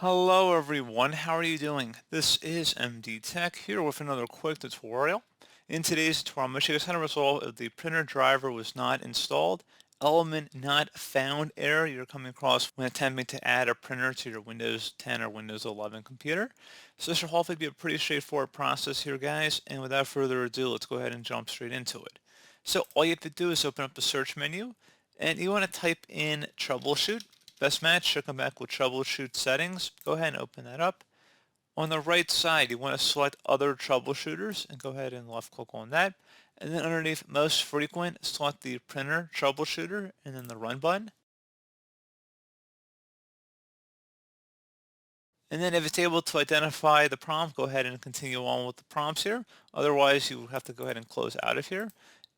Hello everyone, how are you doing? This is MD Tech here with another quick tutorial. In today's tutorial, I'm going to show you guys how to resolve if the printer driver was not installed, element not found error you're coming across when attempting to add a printer to your Windows 10 or Windows 11 computer. So this should hopefully be a pretty straightforward process here, guys, and without further ado, let's go ahead and jump straight into it. So all you have to do is open up the search menu, and you want to type in troubleshoot. Best match should come back with troubleshoot settings. Go ahead and open that up. On the right side, you want to select other troubleshooters and go ahead and left click on that. And then underneath most frequent, select the printer troubleshooter and then the run button. And then if it's able to identify the prompt, go ahead and continue on with the prompts here. Otherwise, you would have to go ahead and close out of here.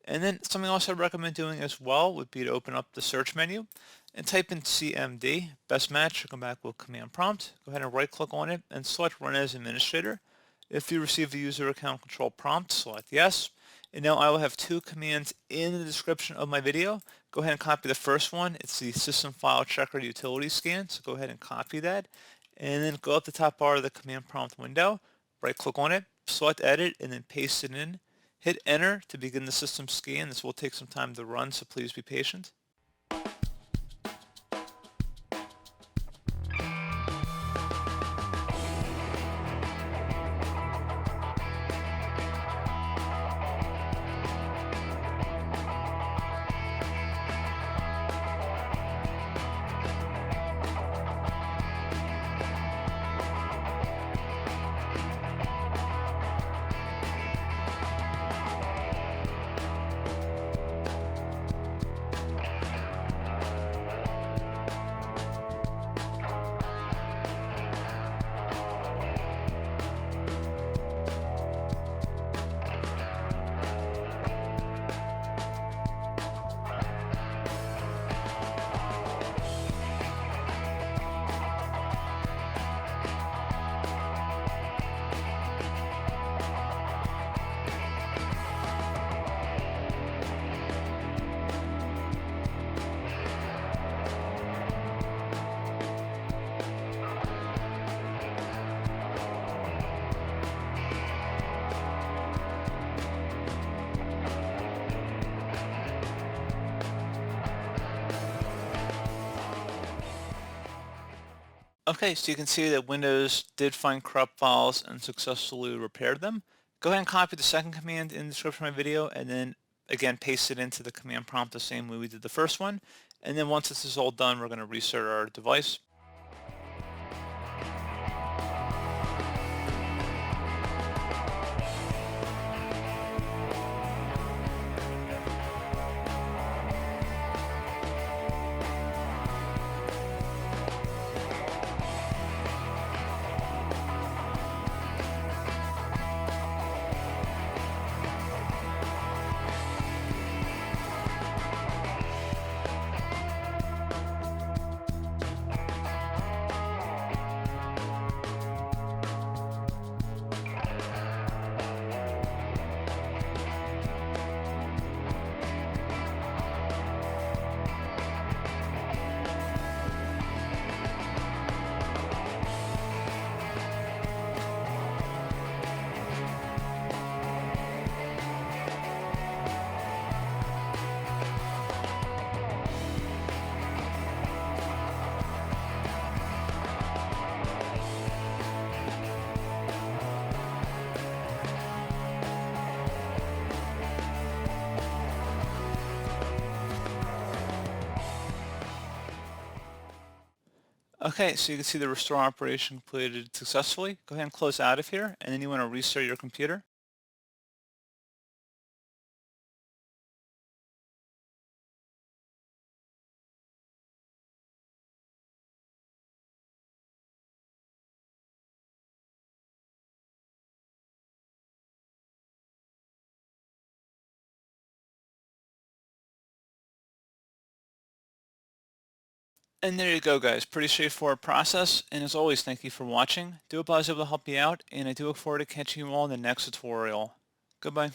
And then something else I recommend doing as well would be to open up the search menu and type in CMD. Best match should come back with command prompt. Go ahead and right click on it and select run as administrator. If you receive a user account control prompt, select yes. And now I will have two commands in the description of my video. Go ahead and copy the first one. It's the system file checker utility scan. So go ahead and copy that. And then go up the top bar of the command prompt window, right click on it, select edit, and then paste it in. Hit enter to begin the system scan. This will take some time to run, so please be patient. Okay, so you can see that Windows did find corrupt files and successfully repaired them. Go ahead and copy the second command in the description of my video and then again paste it into the command prompt the same way we did the first one. And then once this is all done, we're going to restart our device. Okay, so you can see the restore operation completed successfully. Go ahead and close out of here, and then you want to restart your computer. And there you go, guys. Pretty straightforward process. And as always, thank you for watching. Do hope I was able to help you out, and I do look forward to catching you all in the next tutorial. Goodbye.